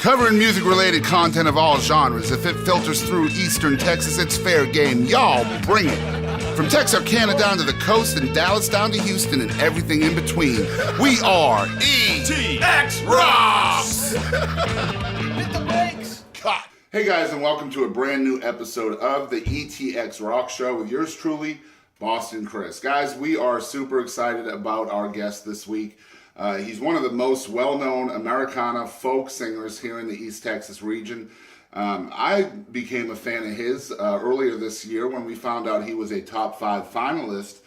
Covering music-related content of all genres. If it filters through Eastern Texas, it's fair game. Y'all bring it. From Texarkana down to the coast and Dallas down to Houston and everything in between. We are ETX ROCKS! Hit the brakes! Cut! Hey guys, and welcome to a brand new episode of the ETX ROCKS Show with yours truly, Boston Chris. Guys, we are super excited about our guest this week. He's one of the most well-known Americana folk singers here in the East Texas region. I became a fan of his earlier this year when we found out he was a top 5 finalist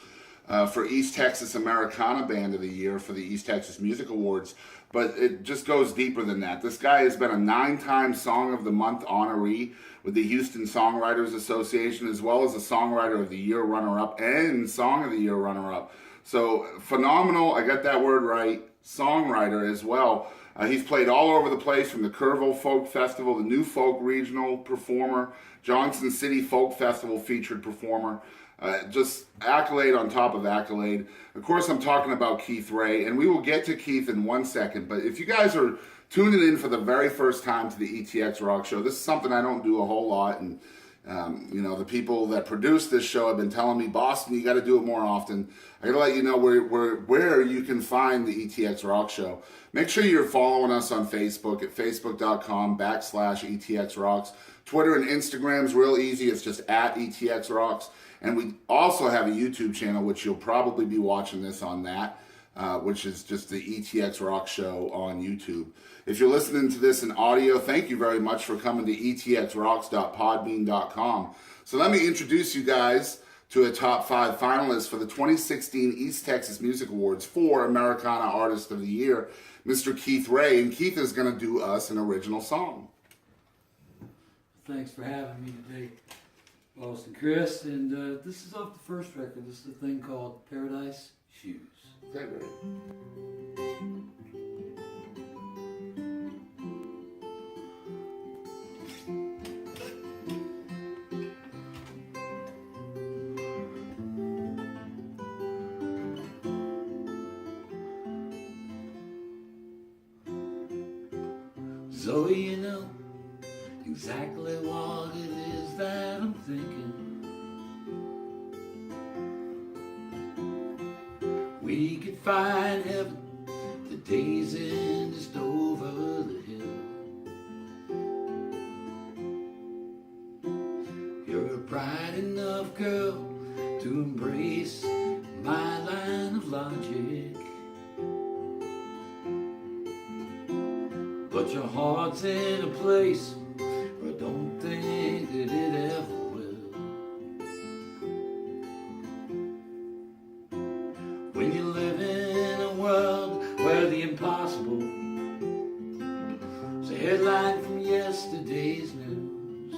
for East Texas Americana Band of the Year for the East Texas Music Awards. But it just goes deeper than that. This guy has been a 9-time Song of the Month honoree with the Houston Songwriters Association, as well as a Songwriter of the Year runner-up and Song of the Year runner-up. So phenomenal, I got that word right, songwriter as well. He's played all over the place, from the Kerrville Folk Festival, the New Folk Regional performer, Johnson City Folk Festival featured performer. Just accolade on top of accolade. Of course, I'm talking about Keith Ray, and we will get to Keith in 1 second. But if you guys are tuning in for the very first time to the ETX ROCKS Show, this is something I don't do a whole lot. And you know, the people that produce this show have been telling me, Boston, you got to do it more often. I got to let you know where you can find the ETX ROCKS Show. Make sure you're following us on Facebook at facebook.com/ETX ROCKS. Twitter and Instagram's real easy. It's just at ETX ROCKS. And we also have a YouTube channel, which you'll probably be watching this on that, which is just the ETX ROCKS Show on YouTube. If you're listening to this in audio, thank you very much for coming to etxrocks.podbean.com. So let me introduce you guys to a top 5 finalist for the 2016 East Texas Music Awards for Americana Artist of the Year, Mr. Keith Ray. And Keith is going to do us an original song. Thanks for having me today, Boston Chris. And this is off the first record. This is a thing called Paradise Shoes. Okay, great. Zoe, you know exactly what it is that I'm thinking. We could find heaven, the day's end just over the hill. You're a bright enough girl to embrace my line of logic, but your heart's in a place where I don't think that it ever will. When you live in a world where the impossible is a headline from yesterday's news,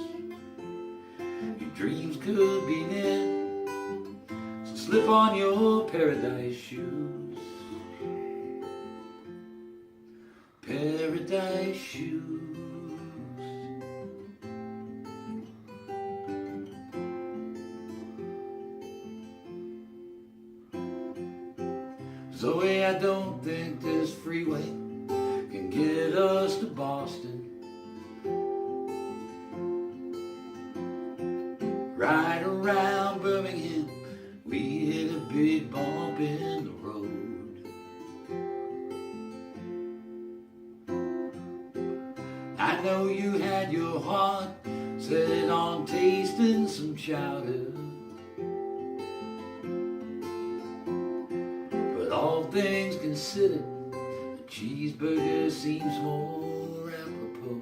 your dreams could be near, so slip on your paradise shoes. Paradise shoes. Zoe, I don't think this freeway can get us to Boston. Right around Birmingham, we hit a big bump in the road. I know you had your heart set on tasting some chowder, but all things considered, a cheeseburger seems more apropos.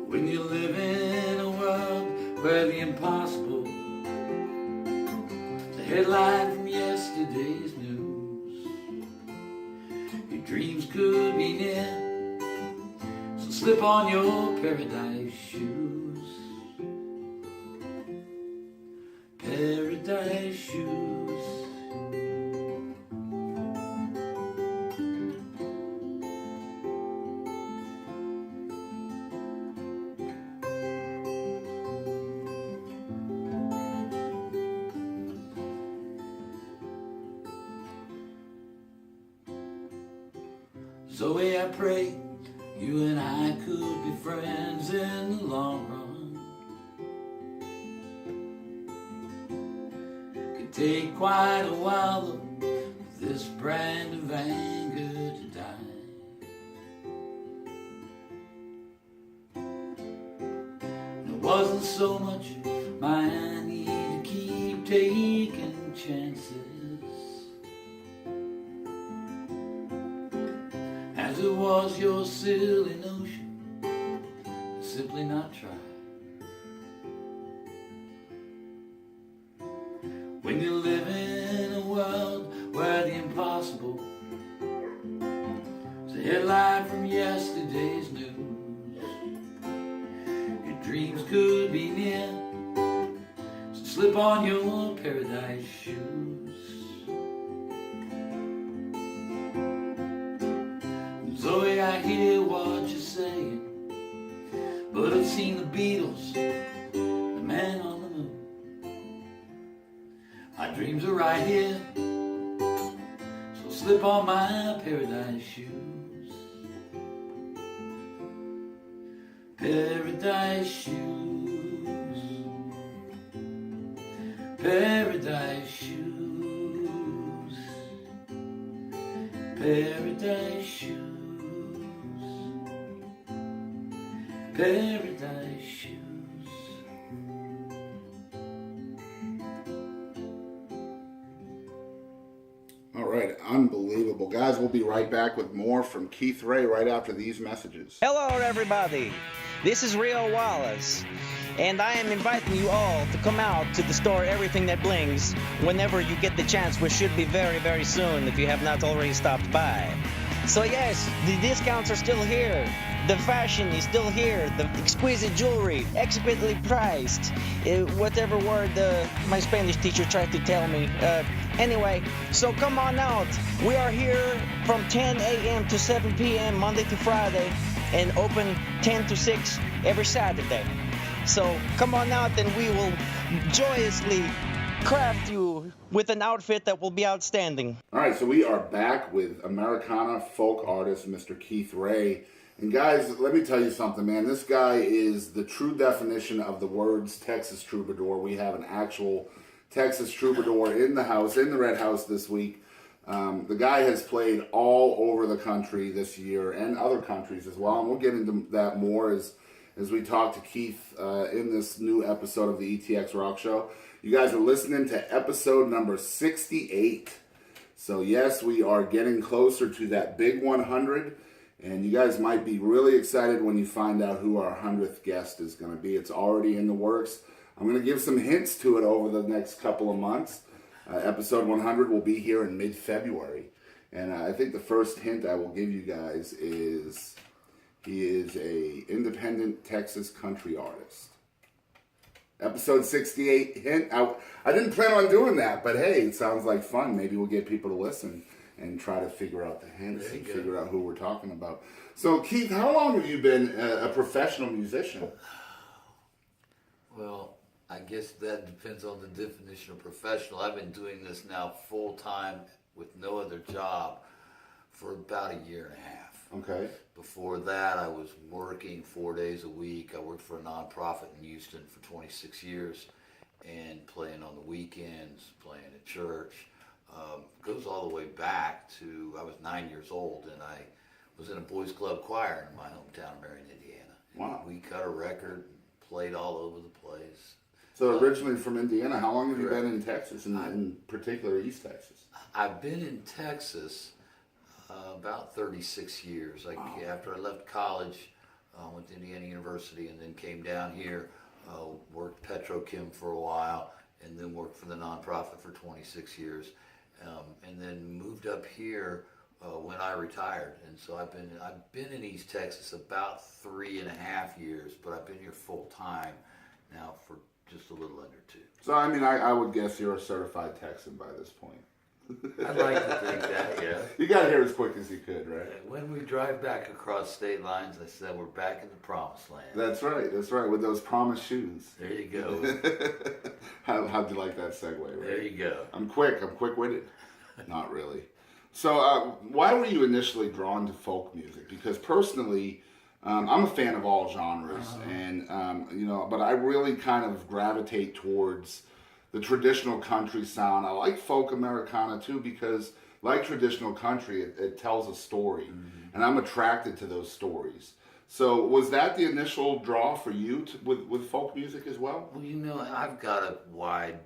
When you live in a world where the impossible is a headline from yesterday's news, dreams could be near, so slip on your paradise shoes. Paradise shoes. Zoe, I pray you and I could be friends in the long run. Could take quite a while though for this brand of anger to die. And it wasn't so much my need to keep taking chances as it was your silly notion to simply not try. When you live in a world where the impossible is a headline from yesterday's news, your dreams could be near, so slip on your paradise shoes. Zoe, I hear what you're saying, but I've seen the Beatles, the Man on the Moon. My dreams are right here, so slip on my paradise shoes. Paradise shoes. Paradise shoes. Paradise shoes. Paradise shoes. All right, unbelievable. Guys, we'll be right back with more from Keith Ray right after these messages. Hello, everybody. This is Rio Wallace, and I am inviting you all to come out to the store Everything That Blings whenever you get the chance, which should be very, very soon if you have not already stopped by. So yes, the discounts are still here. The fashion is still here. The exquisite jewelry, exquisitely priced. Whatever word my Spanish teacher tried to tell me. Anyway, so come on out. We are here from 10 a.m. to 7 p.m. Monday to Friday, and open 10 to 6 every Saturday. So come on out and we will joyously craft you with an outfit that will be outstanding. All right, so we are back with Americana folk artist Mr. Keith Ray. And guys, let me tell you something, man. This guy is the true definition of the words Texas Troubadour. We have an actual Texas Troubadour in the house, in the Red House this week. The guy has played all over the country this year and other countries as well. And we'll get into that more as we talk to Keith in this new episode of the ETX ROCKS Show. You guys are listening to episode number 68. So yes, we are getting closer to that big 100. And you guys might be really excited when you find out who our 100th guest is going to be. It's already in the works. I'm going to give some hints to it over the next couple of months. Episode 100 will be here in mid-February. And I think the first hint I will give you guys is he is a independent Texas country artist. Episode 68 hint. I didn't plan on doing that, but hey, it sounds like fun. Maybe we'll get people to listen and try to figure out the hints and figure out who we're talking about. So, Keith, how long have you been a professional musician? Well, I guess that depends on the definition of professional. I've been doing this now full time with no other job for about a year and a half. Okay. Before that, I was working 4 days a week. I worked for a nonprofit in Houston for 26 years and playing on the weekends, playing at church. Goes all the way back to I was 9 years old and I was in a boys club choir in my hometown of Marion, Indiana. Wow. We cut a record, played all over the place. So originally from Indiana, how long have you been in Texas, and in particular East Texas? I've been in Texas about 36 years. After I left college, went to Indiana University and then came down here, worked petrochem for a while, and then worked for the nonprofit for 26 years. And then moved up here when I retired, and so I've been in East Texas about 3.5 years, but I've been here full time now for just a little under 2. So I mean, I would guess you're a certified Texan by this point. I'd like to think that, yeah. You got here as quick as you could, right? When we drive back across state lines, I said we're back in the promised land. That's right, with those promised shoes. There you go. How'd you like that segue, right? There you go. I'm quick-witted. Not really. So, why were you initially drawn to folk music? Because personally, I'm a fan of all genres, and but I really kind of gravitate towards the traditional country sound. I like folk Americana too because, like traditional country, it tells a story, and I'm attracted to those stories. So, was that the initial draw for you with folk music as well? Well, I've got a wide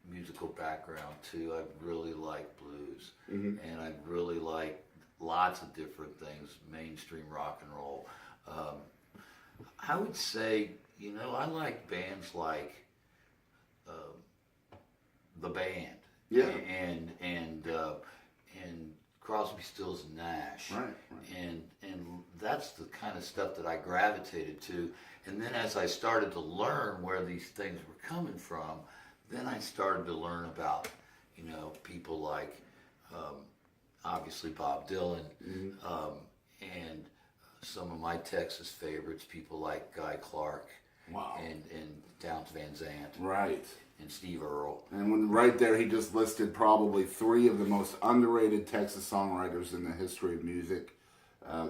musical background too. I really like blues, and I really like lots of different things, mainstream rock and roll. I would say, I like bands like The Band, Yeah. and Crosby, Stills and Nash, Right. and that's the kind of stuff that I gravitated to. And then as I started to learn where these things were coming from, then I started to learn about, people like, obviously Bob Dylan, and some of my Texas favorites, people like Guy Clark, Wow. and Townes Van Zandt, Right. and Steve Earle. And when right there, he just listed probably 3 of the most underrated Texas songwriters in the history of music: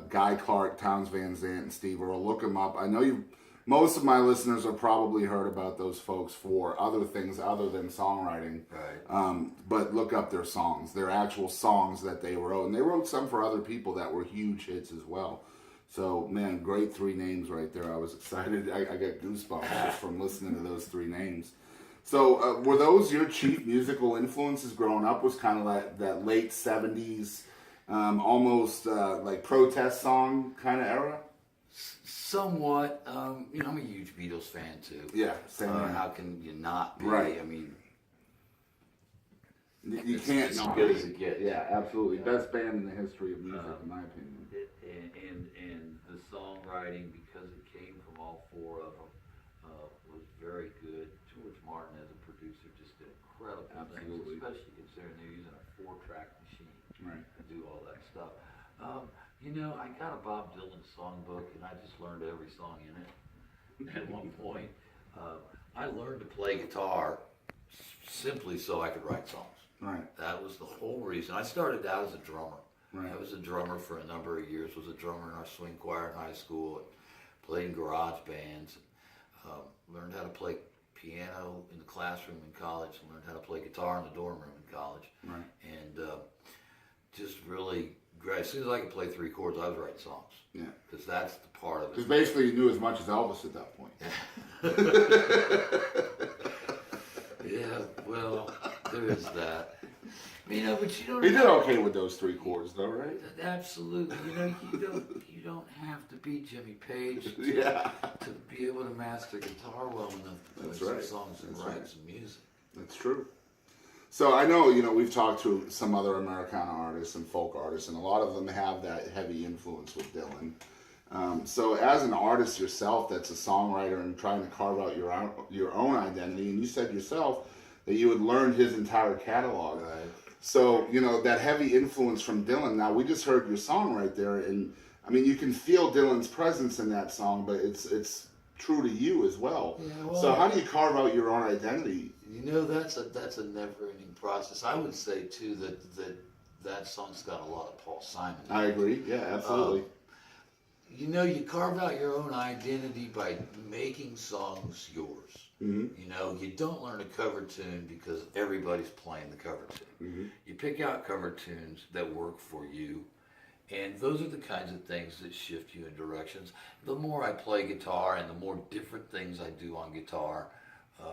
Guy Clark, Townes Van Zandt, and Steve Earle. Look them up. I know most of my listeners have probably heard about those folks for other things other than songwriting. Right. But look up their songs, their actual songs that they wrote, and they wrote some for other people that were huge hits as well. So, man, great 3 names right there. I was excited. I got goosebumps just from listening to those 3 names. So, were those your chief musical influences growing up? Was kind of that late 70s, almost like protest song kind of era? Somewhat. I'm a huge Beatles fan too. Yeah, same here. How can you not be? Right. I mean, You it's can't as not good be. as it gets. Yeah, absolutely. Best band in the history of music, in my opinion. And the songwriting, because it came from all 4 of them, was very good. George Martin as a producer just did incredible Absolutely. things, especially considering they're using a 4-track machine Right. to do all that stuff. I got a Bob Dylan songbook, and I just learned every song in it at one point. I learned to play guitar simply so I could write songs. Right. That was the whole reason. I started out as a drummer. Right. I was a drummer for a number of years. Was a drummer in our swing choir in high school. And played in garage bands. Learned how to play piano in the classroom in college. Learned how to play guitar in the dorm room in college. Right. And just really, as soon as I could play 3 chords, I was writing songs. Yeah. Because that's the part of Because it. basically you knew as much as Elvis at that point. Yeah, well, there is that. But you don't. He did okay with those 3 chords, though, right? Absolutely. You don't have to be Jimmy Page Yeah. to be able to master guitar well enough to play That's some right. songs and That's write right. some music. That's true. So I know, we've talked to some other Americana artists and folk artists, and a lot of them have that heavy influence with Dylan. So as an artist yourself that's a songwriter and trying to carve out your own identity, and you said yourself that you had learned his entire catalog. Right. So, that heavy influence from Dylan. Now, we just heard your song right there, and I mean, you can feel Dylan's presence in that song, but it's true to you as well. Yeah, well, so how do you carve out your own identity? That's a never-ending process. I would say too that song's got a lot of Paul Simon. I agree. Yeah, absolutely. You carve out your own identity by making songs yours. Mm-hmm. You don't learn a cover tune because everybody's playing the cover tune. Mm-hmm. You pick out cover tunes that work for you, and those are the kinds of things that shift you in directions. The more I play guitar and the more different things I do on guitar,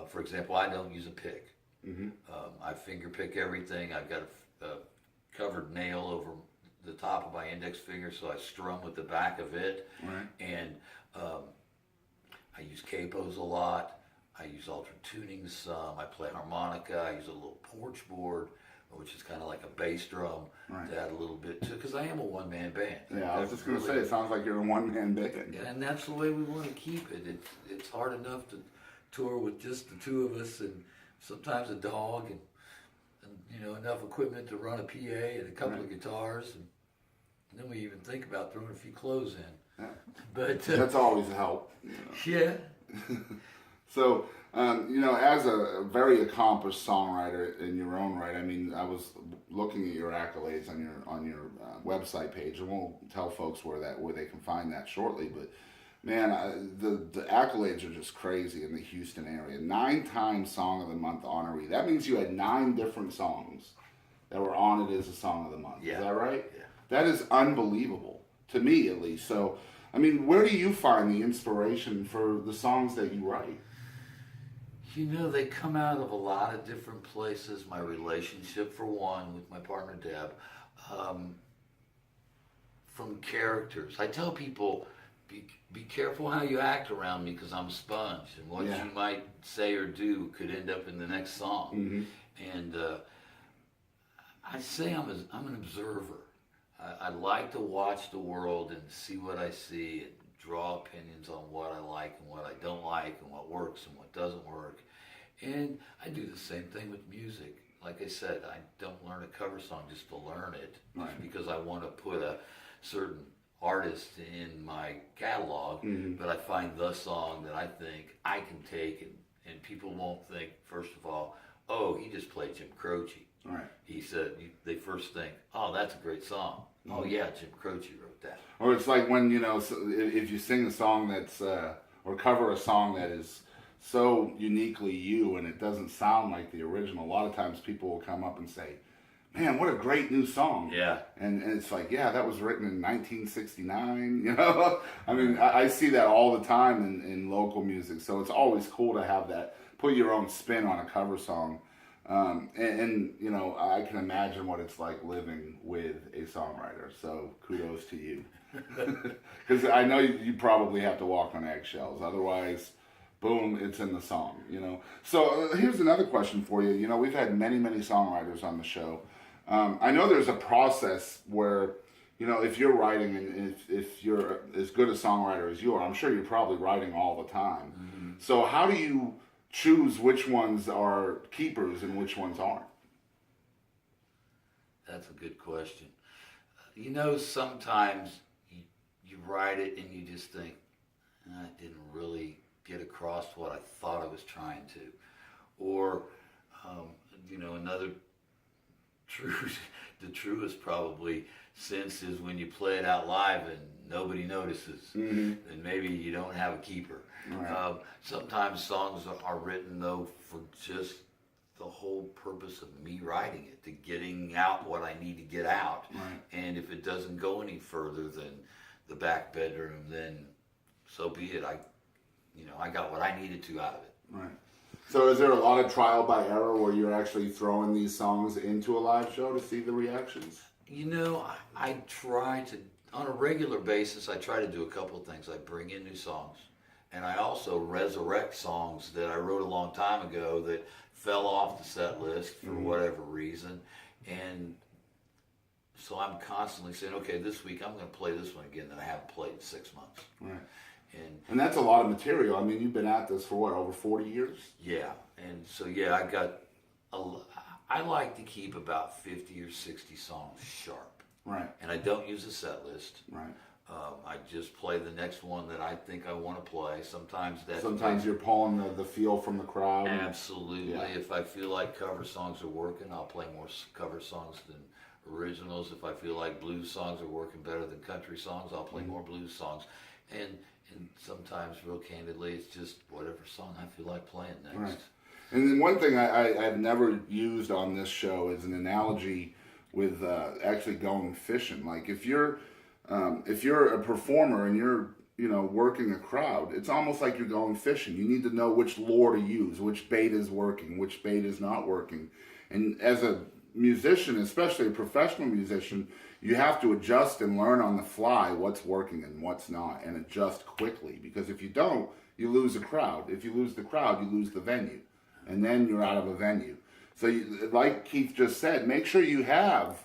for example, I don't use a pick. Mm-hmm. I finger pick everything. I've got a covered nail over the top of my index finger, so I strum with the back of it. Right. And I use capos a lot. I use alternate tuning some. I play harmonica. I use a little porch board, which is kind of like a bass drum, Right. to add a little bit to, because I am a one-man band. Yeah, I was just going to say, it sounds like you're a one-man band. And that's the way we want to keep it. It's hard enough to tour with just the 2 of us, and sometimes a dog, and enough equipment to run a PA and a couple of guitars, and then we even think about throwing a few clothes in. Yeah. But That's always a help. yeah. So, as a very accomplished songwriter in your own right, I mean, I was looking at your accolades on your website page, and we'll tell folks where they can find that shortly. But man, the accolades are just crazy in the Houston area. 9-time Song of the Month honoree. That means you had 9 different songs that were honored as a Song of the Month. Yeah. Is that right? Yeah. That is unbelievable to me, at least. So, I mean, where do you find the inspiration for the songs that you write? They come out of a lot of different places. My relationship, for one, with my partner Deb, from characters. I tell people, be careful how you act around me, because I'm a sponge, and what Yeah. you might say or do could end up in the next song. Mm-hmm. And I say I'm an observer. I like to watch the world and see what I see and draw opinions on what I like and what I don't like and what works and what doesn't work. And I do the same thing with music. Like I said, I don't learn a cover song just to learn it, Right. because I want to put a certain artist in my catalog, but I find the song that I think I can take, and people won't think, first of all, oh, he just played Jim Croce. Right. He said, they first think, oh, that's a great song. Oh yeah, Jim Croce wrote that. Or it's like when, if you sing a song that's, or cover a song that is so uniquely you and it doesn't sound like the original, a lot of times people will come up and say, man, what a great new song. Yeah. And it's like, yeah, that was written in 1969, I mean, I see that all the time in local music, so it's always cool to have that, put your own spin on a cover song. I can imagine what it's like living with a songwriter, so kudos to you. Because I know you probably have to walk on eggshells, otherwise, boom, it's in the song, So here's another question for you. We've had many, many songwriters on the show. I know there's a process where, if you're writing and if you're as good a songwriter as you are, I'm sure you're probably writing all the time. Mm-hmm. So how do you choose which ones are keepers and which ones aren't? That's a good question. Sometimes you write it and you just think, I didn't really get across what I thought I was trying to. Or, another the truest probably sense is when you play it out live and nobody notices, then maybe you don't have a keeper. Right. Sometimes songs are written, though, for just the whole purpose of me writing it, to getting out what I need to get out. Right. And if it doesn't go any further than the back bedroom, then so be it. I got what I needed to out of it. Right. So is there a lot of trial by error where you're actually throwing these songs into a live show to see the reactions? I try to, on a regular basis, I try to do a couple of things. I bring in new songs, and I also resurrect songs that I wrote a long time ago that fell off the set list for whatever reason. And so I'm constantly saying, okay, this week I'm going to play this one again that I haven't played in 6 months. Right. And that's a lot of material. I mean, you've been at this for what, over 40 years? Yeah. And so, I like to keep about 50 or 60 songs sharp. Right. And I don't use a set list. Right. I just play the next one that I think I want to play. Sometimes you're pulling the feel from the crowd. Absolutely. Yeah. If I feel like cover songs are working, I'll play more cover songs than originals. If I feel like blues songs are working better than country songs, I'll play more blues songs. And sometimes, real candidly, it's just whatever song I feel like playing next. Right. And then one thing I've never used on this show is an analogy with actually going fishing. Like if you're a performer and you're working a crowd, it's almost like you're going fishing. You need to know which lure to use, which bait is working, which bait is not working. And as a musician, especially a professional musician, you have to adjust and learn on the fly what's working and what's not, and adjust quickly. Because if you don't, you lose a crowd. If you lose the crowd, you lose the venue. And then you're out of a venue. So like Keith just said, make sure you have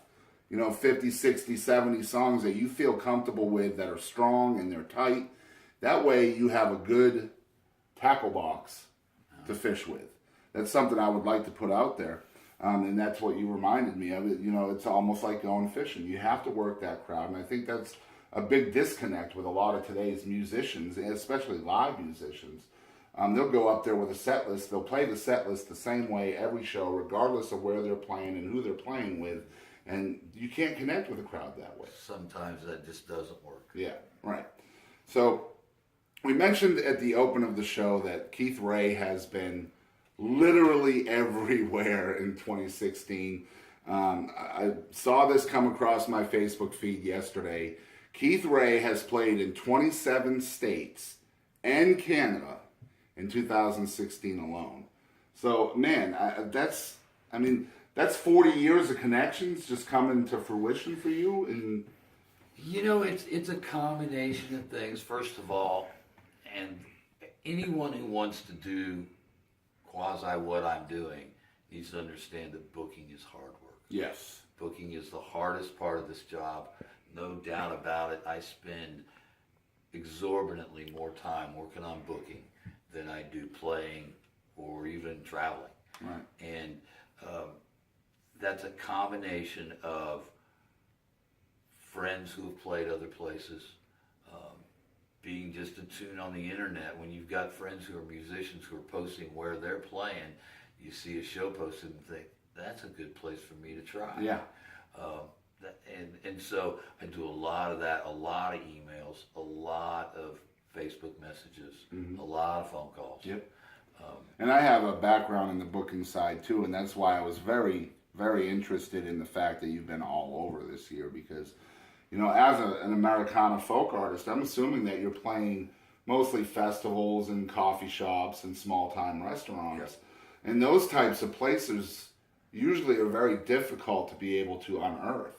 50, 60, 70 songs that you feel comfortable with, that are strong and they're tight. That way you have a good tackle box to fish with. That's something I would like to put out there. And that's what you reminded me of. It's almost like going fishing. You have to work that crowd. And I think that's a big disconnect with a lot of today's musicians, especially live musicians. they'll go up there with a set list. They'll play the set list the same way every show, regardless of where they're playing and who they're playing with. And you can't connect with a crowd that way. Sometimes that just doesn't work. Yeah, right. So we mentioned at the open of the show that Keith Ray has been literally everywhere in 2016. I saw this come across my Facebook feed yesterday. Keith Ray has played in 27 states and Canada in 2016 alone. So, man, that's 40 years of connections just coming to fruition for you. And You know, it's a combination of things. First of all, and anyone who wants to do quasi what I'm doing needs to understand that booking is hard work. yes, Booking is the hardest part of this job, no doubt about it. I spend exorbitantly more time working on booking than I do playing or even traveling. right, And that's a combination of friends who have played other places, being just a tune on the internet. When you've got friends who are musicians who are posting where they're playing, you see a show posted and think, that's a good place for me to try. yeah, And so I do a lot of that, a lot of emails, a lot of Facebook messages, a lot of phone calls. yep. And I have a background in the booking side too, and that's why I was very, very interested in the fact that you've been all over this year because, you know, as an Americana folk artist, I'm assuming that you're playing mostly festivals and coffee shops and small-time restaurants. And those types of places usually are very difficult to be able to unearth.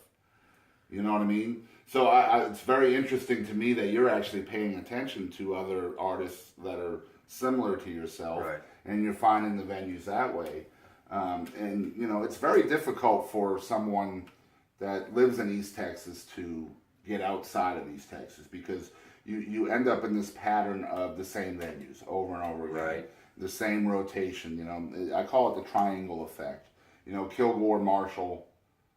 You know what I mean? So it's very interesting to me that you're actually paying attention to other artists that are similar to yourself, Right. and you're finding the venues that way. And, you know, it's very difficult for someone that lives in East Texas to get outside of East Texas because you end up in this pattern of the same venues over and over again. Right. The same rotation, you know. I call it the triangle effect. You know, Kilgore, Marshall,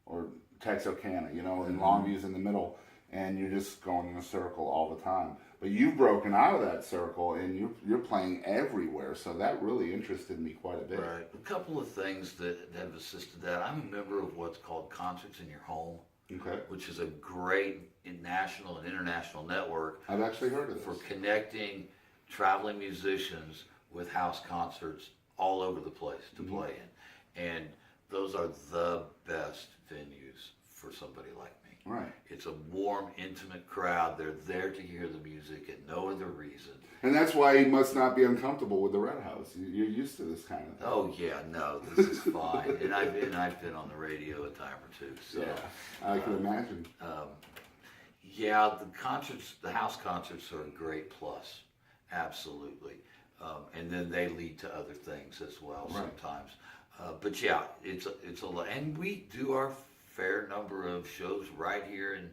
or Texarkana, you know, and Longview's in the middle, and you're just going in a circle all the time. But you've broken out of that circle, and you're playing everywhere, so that really interested me quite a bit. Right. A couple of things that have assisted that. I'm a member of what's called Concerts in Your Home, Okay. which is a great national and international network I've actually heard of for this. connecting traveling musicians with house concerts all over the place to play in. And those are the best venues for somebody like me. Right. It's a warm, intimate crowd. They're there to hear the music and no other reason. And that's why you must not be uncomfortable with the Red House. You're used to this kind of thing. Oh yeah, no, this is fine. and I've been on the radio a time or two. So Yeah, I can imagine. yeah, the house concerts are a great plus, absolutely. And then they lead to other things as well sometimes. But yeah, it's a lot, and we do our fair number of shows right here in,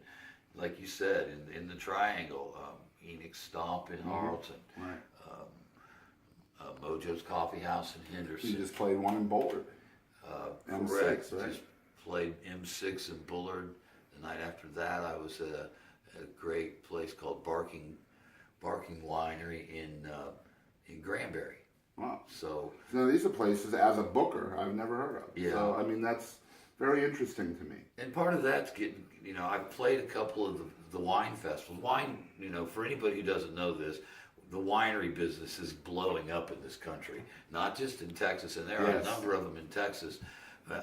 like you said, in the Triangle, Phoenix Stomp in Harleton, Right. Mojo's Coffee House in Henderson. You just played one in Boulder. M6, Correct. right? Just played M6 in Bullard. The night after that, I was at a great place called Barking Winery in Granbury. Wow. So So these are places, as a booker, I've never heard of. Yeah. So, I mean, that's very interesting to me. and part of that's getting, you know, I've played a couple of the wine festivals. Wine, you know, for anybody who doesn't know this, the winery business is blowing up in this country, not just in Texas, and there are a Yes. number of them in Texas.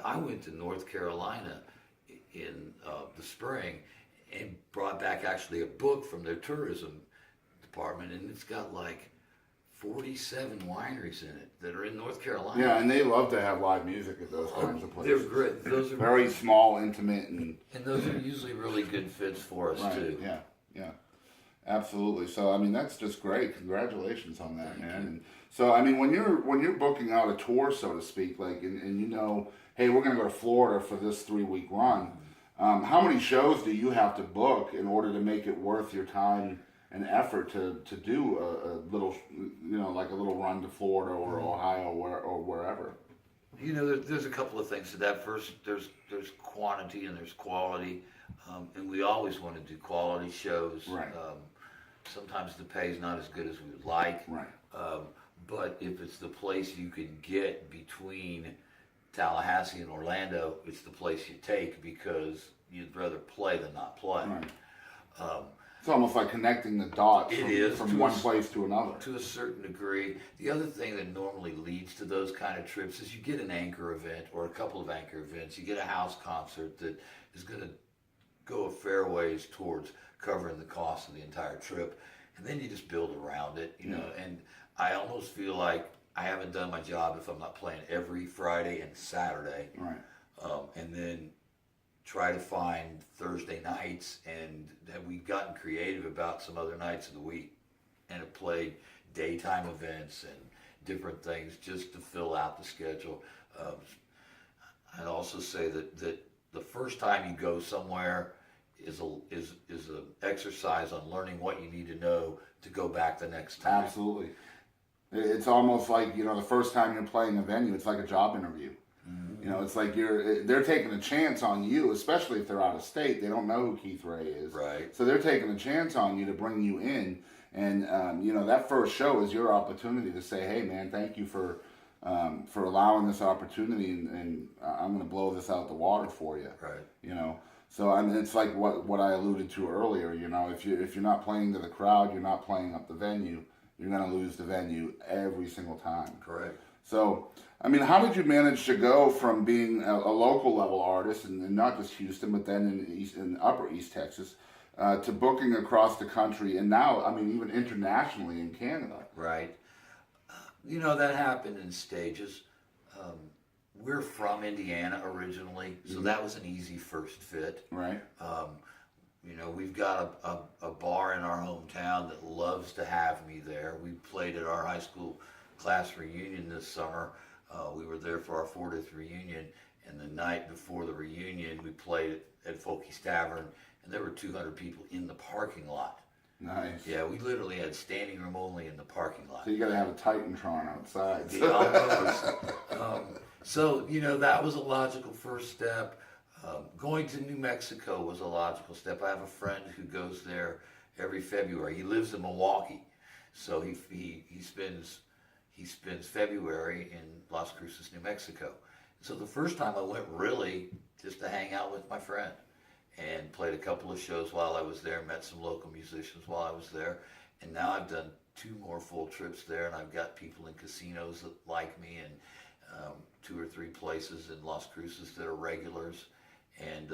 I went to North Carolina in the spring and brought back actually a book from their tourism department, and it's got like 47 wineries in it that are in North Carolina. Yeah, and they love to have live music at those kinds of They're places. great. Those are Very small, intimate, and those are usually really good fits for us too. yeah, yeah, absolutely. So I mean, that's just great. Congratulations on that, man. And so I mean, when you're booking out a tour, so to speak, like, and you know, hey, we're gonna go to Florida for this 3-week run. How many shows do you have to book in order to make it worth your time and effort to do a little, you know, like a little run to Florida or Ohio or wherever? You know, there's a couple of things to that. First, there's quantity and there's quality, and we always want to do quality shows. Right. Sometimes the pay is not as good as we would like. Right. But if it's the place you can get between Tallahassee and Orlando, it's the place you take because you'd rather play than not play. Right. It's almost like connecting the dots from one place to another. To a certain degree. The other thing that normally leads to those kind of trips is you get an anchor event or a couple of anchor events. You get a house concert that is going to go a fair ways towards covering the cost of the entire trip. And then you just build around it, you know. And I almost feel like I haven't done my job if I'm not playing every Friday and Saturday. Right. And then try to find Thursday nights, and have we gotten creative about some other nights of the week and have played daytime events and different things just to fill out the schedule. I'd also say that the first time you go somewhere is an exercise on learning what you need to know to go back the next time. Absolutely. It's almost like, the first time you're playing a venue, it's like a job interview. It's like they're taking a chance on you, especially if they're out of state. They don't know who Keith Ray is. Right. So they're taking a chance on you to bring you in. And, that first show is your opportunity to say, hey, man, thank you for allowing this opportunity, and I'm going to blow this out the water for you. Right. So it's like what I alluded to earlier. If you're not playing to the crowd, you're not playing up the venue, you're going to lose the venue every single time. Correct. So, how did you manage to go from being a local level artist, and not just Houston, but then in Upper East Texas, to booking across the country, and now, even internationally in Canada? Right. That happened in stages. We're from Indiana originally, so that was an easy first fit. Right. We've got a bar in our hometown that loves to have me there. We played at our high school class reunion this summer. We were there for our 40th reunion, and the night before the reunion, we played at Folky's Tavern, and there were 200 people in the parking lot. Nice. Yeah, we literally had standing room only in the parking lot. So you got to have a Titantron outside. Yeah, almost. So, that was a logical first step. Going to New Mexico was a logical step. I have a friend who goes there every February. He lives in Milwaukee, so he spends February in Las Cruces, New Mexico. So the first time I went really just to hang out with my friend, and played a couple of shows while I was there, met some local musicians while I was there, and now I've done 2 more full trips there, and I've got people in casinos that like me, and 2 or 3 places in Las Cruces that are regulars, and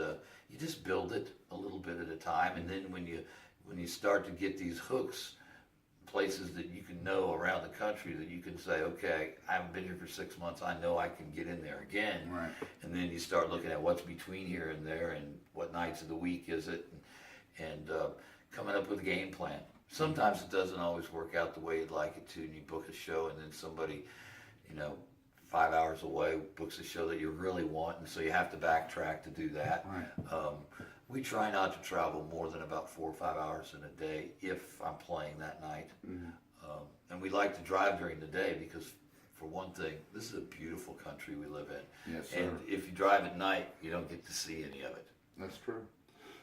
you just build it a little bit at a time, and then when you start to get these hooks, places that you can know around the country that you can say, okay, I haven't been here for 6 months, I know I can get in there again. Right. And then you start looking at what's between here and there, and what nights of the week is it, and coming up with a game plan. Sometimes it doesn't always work out the way you'd like it to, and you book a show, and then somebody, 5 hours away books a show that you really want, and so you have to backtrack to do that. Right. We try not to travel more than about 4 or 5 hours in a day if I'm playing that night. And we like to drive during the day because, for one thing, this is a beautiful country we live in. Yes, sir. And if you drive at night, you don't get to see any of it. That's true.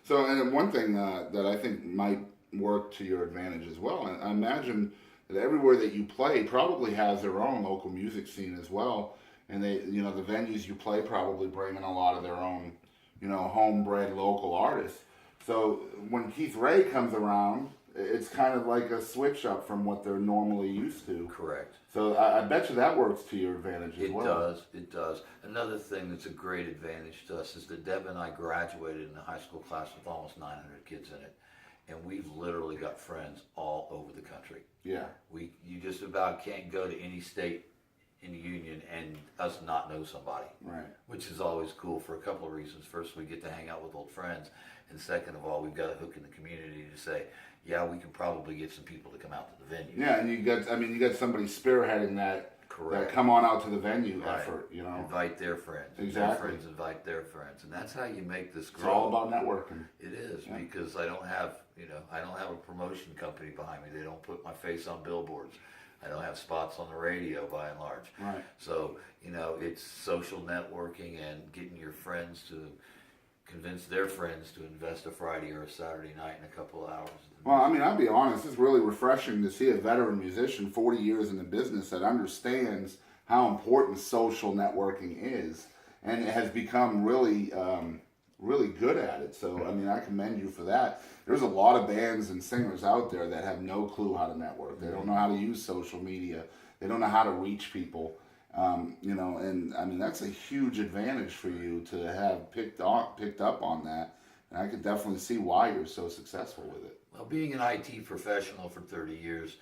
So, and one thing that I think might work to your advantage as well, I imagine that everywhere that you play probably has their own local music scene as well. And they, the venues you play probably bring in a lot of their own, homebred local artists. So when Keith Ray comes around, it's kind of like a switch up from what they're normally used to. Correct. So I bet you that works to your advantage as well. It does. Another thing that's a great advantage to us is that Deb and I graduated in a high school class with almost 900 kids in it. And we've literally got friends all over the country. Yeah. You just about can't go to any state in the union and us not know somebody. Right. Which is always cool for a couple of reasons. First, we get to hang out with old friends. And second of all, we've got a hook in the community to say, yeah, we can probably get some people to come out to the venue. Yeah, and you got somebody spearheading that. Correct. That come on out to the venue Right. effort, Invite their friends. Exactly. Their friends invite their friends. And that's how you make this grow. It's all about networking. It is, because I don't have a promotion company behind me. They don't put my face on billboards. I don't have spots on the radio by and large. Right. So, it's social networking and getting your friends to convince their friends to invest a Friday or a Saturday night in a couple of hours. Well, I mean, I'll be honest, it's really refreshing to see a veteran musician, 40 years in the business, that understands how important social networking is and has become really, really good at it. So, I mean, I commend you for that. There's a lot of bands and singers out there that have no clue how to network. They don't know how to use social media. They don't know how to reach people. You know, and I mean, that's a huge advantage for you to have picked up on that. And I can definitely see why you're so successful with it. Well, being an IT professional for 30 years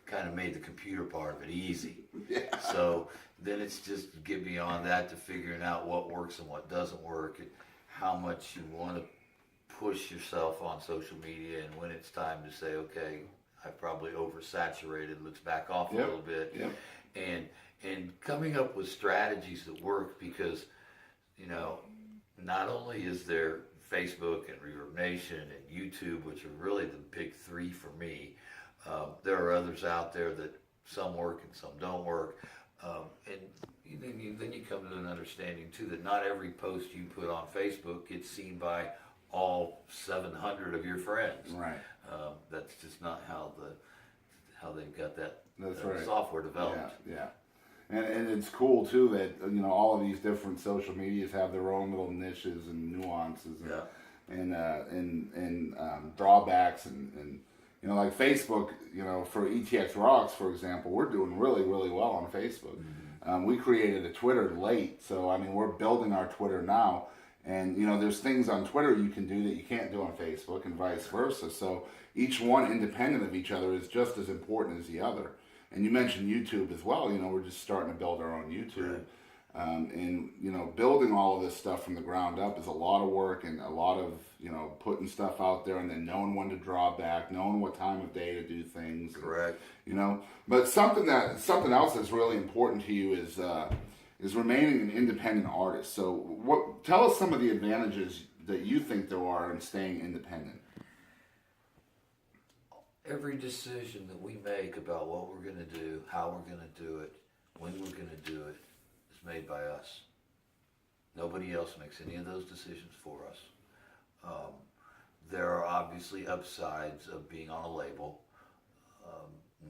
kind of made the computer part of it easy. Yeah. So then it's just get beyond that to figuring out what works and what doesn't work, and how much you want to push yourself on social media, and when it's time to say, okay, I've probably oversaturated, let's back off a little bit. Yep. And coming up with strategies that work, because, you know, not only is there Facebook and Reverb Nation and YouTube, which are really the big three for me, there are others out there that some work and some don't work. And then you come to an understanding too that not every post you put on Facebook gets seen by all 700 of your friends. Right. That's just not how they've got that right. software developed. Yeah. And it's cool too that, you know, all of these different social medias have their own little niches and nuances and drawbacks and you know, like Facebook, you know, for ETX Rocks, for example, we're doing really, really well on Facebook. Mm-hmm. We created a Twitter late, so I mean, we're building our Twitter now. And, you know, there's things on Twitter you can do that you can't do on Facebook and vice versa. So each one independent of each other is just as important as the other. And you mentioned YouTube as well. You know, we're just starting to build our own YouTube. Right. And, you know, building all of this stuff from the ground up is a lot of work and a lot of, you know, putting stuff out there and then knowing when to draw back, knowing what time of day to do things. Correct. And, you know, but something else that's really important to you is remaining an independent artist. So tell us some of the advantages that you think there are in staying independent. Every decision that we make about what we're going to do, how we're going to do it, when we're going to do it, is made by us. Nobody else makes any of those decisions for us. There are obviously upsides of being on a label.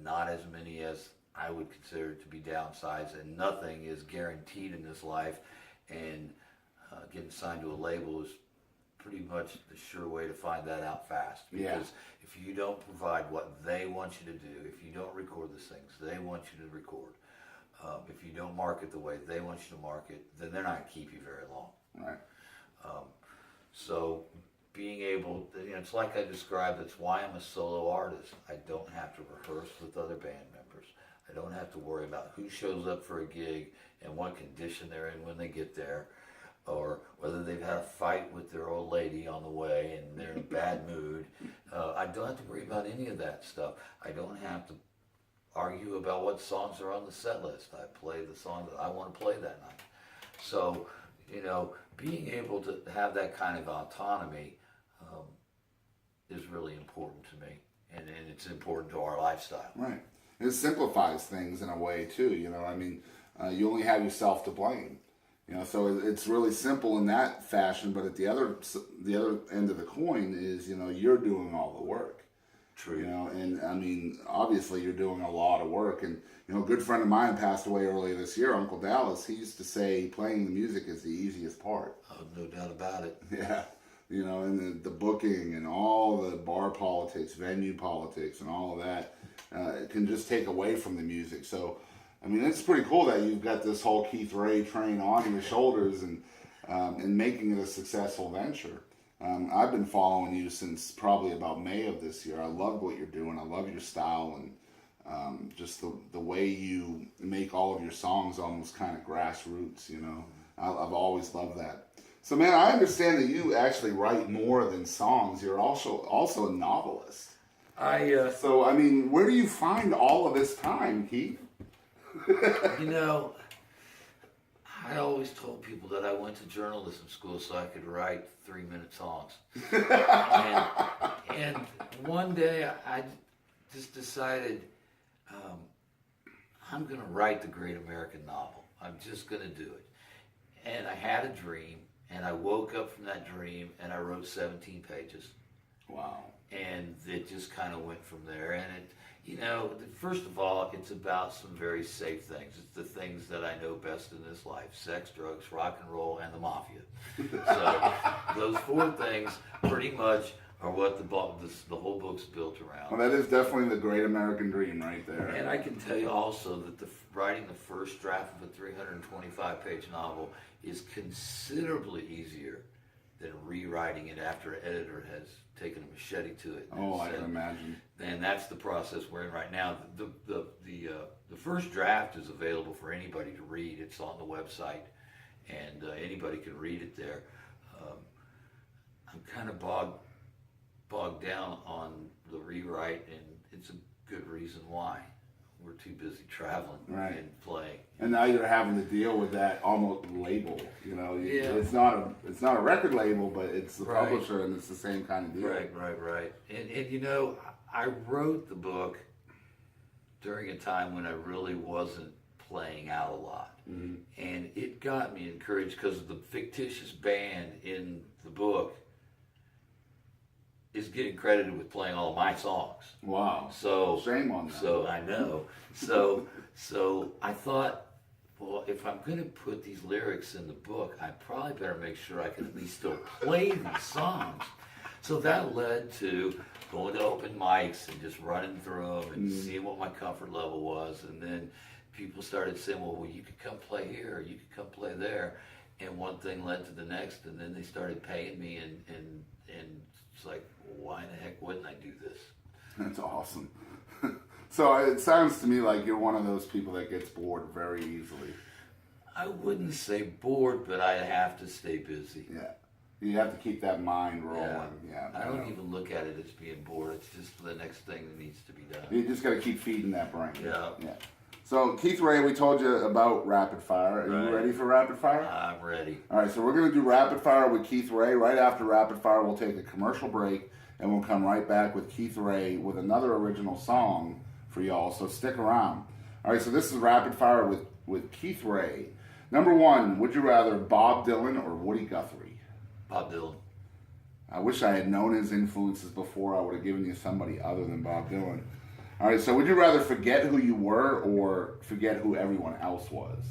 Not as many as I would consider it to be downsides, and nothing is guaranteed in this life, and getting signed to a label is pretty much the sure way to find that out fast. Because if you don't provide what they want you to do, if you don't record the things they want you to record, if you don't market the way they want you to market, then they're not going to keep you very long. Right. So being able, you know, it's like I described, it's why I'm a solo artist. I don't have to rehearse with other band members. I don't have to worry about who shows up for a gig and what condition they're in when they get there, or whether they've had a fight with their old lady on the way and they're in a bad mood. I don't have to worry about any of that stuff. I don't have to argue about what songs are on the set list. I play the song that I want to play that night. So, you know, being able to have that kind of autonomy is really important to me, and it's important to our lifestyle. Right. It simplifies things in a way too. You know, I mean, you only have yourself to blame. You know, so it's really simple in that fashion. But at the other end of the coin is, you know, you're doing all the work. True. You know, and I mean, obviously you're doing a lot of work. And, you know, a good friend of mine passed away earlier this year, Uncle Dallas. He used to say playing the music is the easiest part. Oh, no doubt about it. Yeah. You know, and the booking and all the bar politics, venue politics, and all of that it can just take away from the music. So, I mean, it's pretty cool that you've got this whole Keith Ray train on your shoulders and making it a successful venture. I've been following you since probably about May of this year. I love what you're doing. I love your style and just the way you make all of your songs almost kind of grassroots, you know. I've always loved that. So, man, I understand that you actually write more than songs. You're also a novelist. So, I mean, where do you find all of this time, Keith? You know, I always told people that I went to journalism school so I could write 3-minute songs. and one day I just decided I'm going to write the great American novel. I'm just going to do it. And I had a dream, And I woke up from that dream and I wrote 17 pages. Wow. And it just kind of went from there. And it, you know, first of all, it's about some very safe things. It's the things that I know best in this life: sex, drugs, rock and roll, and the mafia. So those 4 things pretty much are what the whole book's built around. Well, that is definitely the great American dream right there. And I can tell you also that writing the first draft of a 325-page novel is considerably easier than rewriting it after an editor has taken a machete to it. Oh, I can imagine. And that's the process we're in right now. The first draft is available for anybody to read. It's on the website, and anybody can read it there. I'm kind of bogged down on the rewrite, and it's a good reason why. We're too busy traveling and playing. And now you're having to deal with that almost label. You know, Yeah. it's not a record label, but it's the publisher, and it's the same kind of deal. Right. And you know, I wrote the book during a time when I really wasn't playing out a lot. Mm-hmm. And it got me encouraged because the fictitious band in the book is getting credited with playing all of my songs. Wow. So shame on them. So I know. So I thought, well, if I'm going to put these lyrics in the book, I probably better make sure I can at least still play these songs. So that led to going to open mics and just running through them and seeing what my comfort level was. And then people started saying, well, you could come play here, or you could come play there. And one thing led to the next, and then they started paying me, and it's like, why the heck wouldn't I do this? That's awesome. So it sounds to me like you're one of those people that gets bored very easily. I wouldn't say bored, but I have to stay busy. Yeah. You have to keep that mind rolling. Yeah. I don't even look at it as being bored. It's just the next thing that needs to be done. You just got to keep feeding that brain. Yeah. So, Keith Ray, we told you about Rapid Fire. Are you ready for Rapid Fire? I'm ready. All right, so we're going to do Rapid Fire with Keith Ray. Right after Rapid Fire, we'll take a commercial break, and we'll come right back with Keith Ray with another original song for y'all, so stick around. All right, so this is Rapid Fire with Keith Ray. Number 1, would you rather Bob Dylan or Woody Guthrie? Bob Dylan. I wish I had known his influences before. I would have given you somebody other than Bob Dylan. All right, so would you rather forget who you were or forget who everyone else was?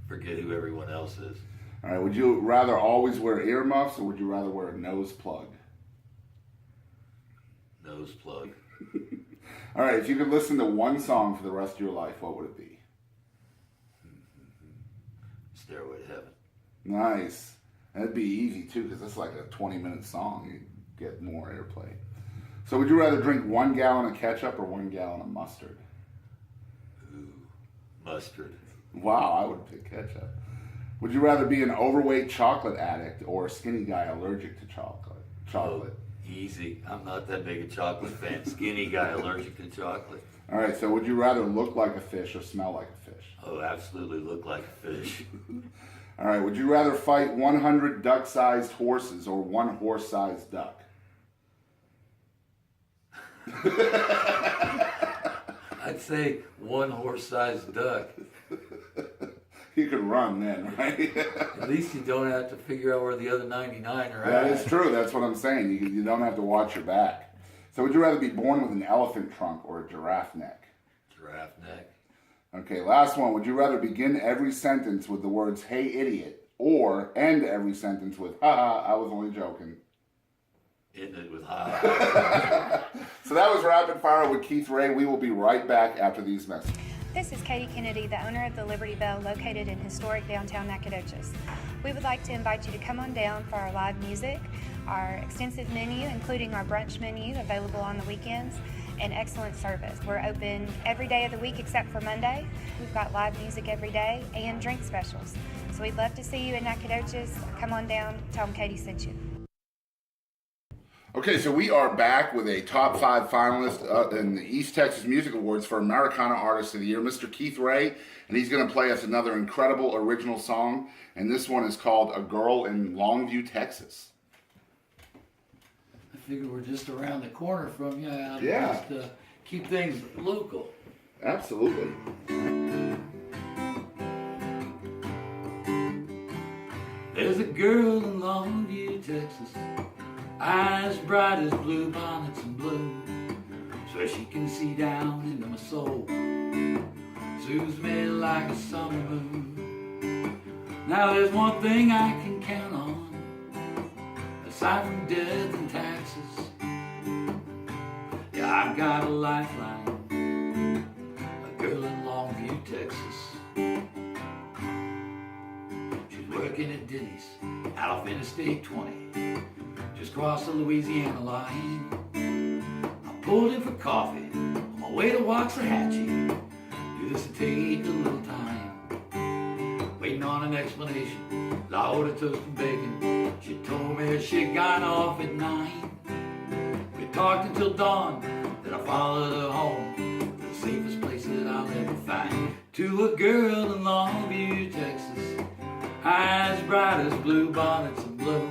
Forget who everyone else is. All right, would you rather always wear earmuffs or would you rather wear a nose plug? Nose plug. All right, if you could listen to one song for the rest of your life, what would it be? Stairway to Heaven. Nice. That'd be easy, too, because it's like a 20-minute song. You get more airplay. So would you rather drink 1 gallon of ketchup or 1 gallon of mustard? Ooh, mustard. Wow, I would pick ketchup. Would you rather be an overweight chocolate addict or a skinny guy allergic to chocolate? Oh, easy. I'm not that big a chocolate fan. Skinny guy allergic to chocolate. All right, so would you rather look like a fish or smell like a fish? Oh, absolutely look like a fish. All right, would you rather fight 100 duck-sized horses or 1 horse-sized duck? I'd say 1 horse-sized duck. You could run then, right? At least you don't have to figure out where the other 99 are at. That is true. That's what I'm saying. You don't have to watch your back. So would you rather be born with an elephant trunk or a giraffe neck? Giraffe neck. Okay, last one. Would you rather begin every sentence with the words, hey, idiot, or end every sentence with, haha, I was only joking? End it with ha. So that was Rapid Fire with Keith Ray. We will be right back after these messages. This is Katie Kennedy, the owner of the Liberty Bell located in historic downtown Nacogdoches. We would like to invite you to come on down for our live music, our extensive menu, including our brunch menu available on the weekends, and excellent service. We're open every day of the week except for Monday. We've got live music every day and drink specials. So we'd love to see you in Nacogdoches. Come on down, tell them Katie sent you. Okay, so we are back with a top 5 finalist in the East Texas Music Awards for Americana Artist of the Year, Mr. Keith Ray, and he's going to play us another incredible original song, and this one is called A Girl in Longview, Texas. I figure we're just around the corner from you. I'll Yeah. just keep things local. Absolutely. There's There's a girl in Longview, Texas, eyes bright as blue bonnets and blue, so she can see down into my soul, soothes me like a summer moon. Now there's one thing I can count on, aside from death and taxes. Yeah, I've got a lifeline, a girl in Longview, Texas. She's working at Denny's out off Interstate 20, just crossed the Louisiana line. I pulled in for coffee on my way to Waxahachie. Knew this would take a little time, waiting on an explanation. I ordered toast and bacon. She told me she got off at 9. We talked until dawn, then I followed her home to the safest place that I'll ever find. To a girl in Longview, Texas, eyes bright as blue bonnets and blue,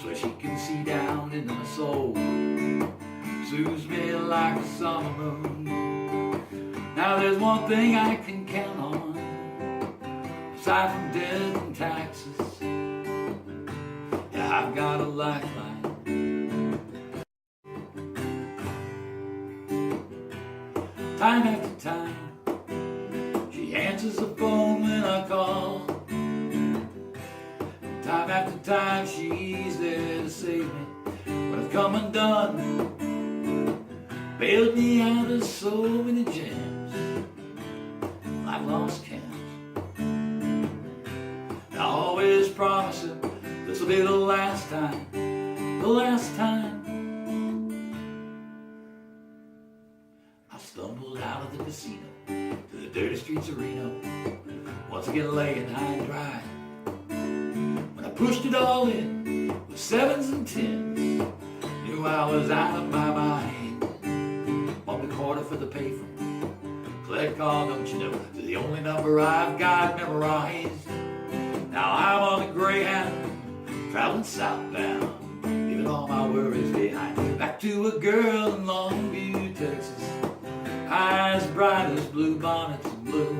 so she can see down into my soul, soothes me like a summer moon. Now there's one thing I can count on, aside from death and taxes. Yeah, I've got a lifeline. Time after time, she answers the phone when I call. Time after time, she's there to save me when I've come undone, bailed me out of so many jams, I've lost count. I always promise her this will be the last time, the last time. I stumbled out of the casino to the dirty streets of Reno, once again laying high and dry. When I pushed it all in with 7s and 10s, knew I was out of my mind. Bumped a quarter for the payphone, collect call, don't you know, to the only number I've got memorized. Now I'm on a Greyhound, traveling southbound, leaving all my worries behind. Back to a girl in Longview, Texas, eyes bright as blue bonnets and blue,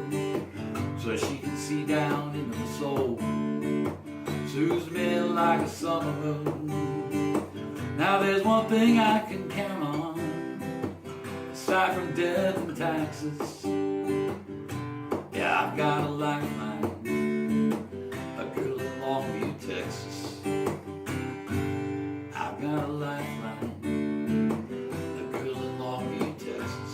so she can see down into my soul, soothes me like a summer moon. Now there's one thing I can count on, aside from death and taxes. Yeah, I've got a lifeline, a girl in Longview, Texas. I've got a lifeline, a girl in Longview, Texas.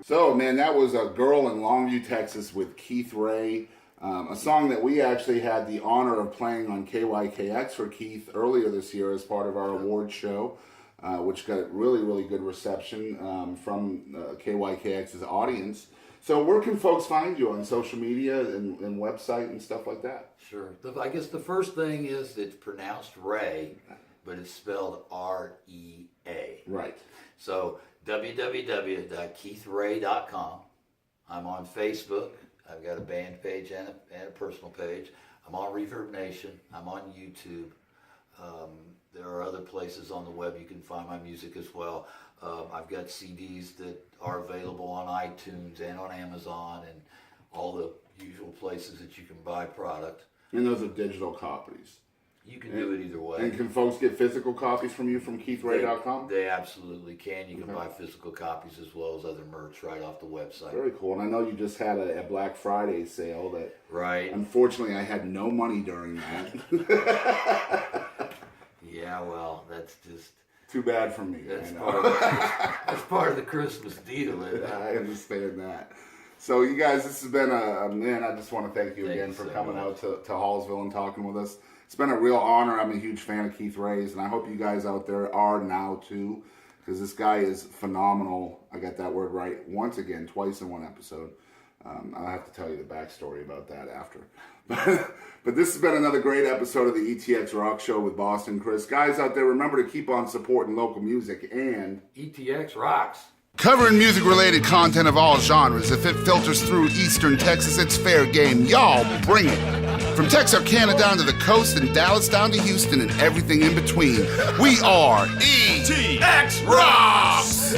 So, man, that was A Girl in Longview, Texas with Keith Ray. A song that we actually had the honor of playing on KYKX for Keith earlier this year as part of our award show, which got really, really good reception from KYKX's audience. So where can folks find you on social media and website and stuff like that? Sure. I guess the first thing is it's pronounced Ray, but it's spelled R-E-A. Right. So www.keithray.com. I'm on Facebook. I've got a band page and a personal page. I'm on Reverb Nation. I'm on YouTube. There are other places on the web you can find my music as well. I've got CDs that are available on iTunes and on Amazon and all the usual places that you can buy product. And those are digital copies. You can do it either way. And can folks get physical copies from you from KeithRay.com? They absolutely can. You can buy physical copies as well as other merch right off the website. Very cool. And I know you just had a Black Friday sale that, right. Unfortunately, I had no money during that. Yeah, well, that's just... Too bad for me. That's I know. part of the Christmas deal. I understand that. So, you guys, this has been man, I just want to thank you again for coming out to Hallsville and talking with us. It's been a real honor. I'm a huge fan of Keith Ray's, and I hope you guys out there are now too, because this guy is phenomenal. I got that word right once again, twice in one episode. I'll have to tell you the backstory about that after. But this has been another great episode of the ETX ROCKS Show with Boston Chris. Guys out there, remember to keep on supporting local music and ETX rocks. Covering music-related content of all genres. If it filters through Eastern Texas, it's fair game. Y'all bring it. From Texarkana down to the coast and Dallas down to Houston and everything in between, we are ETX Rocks!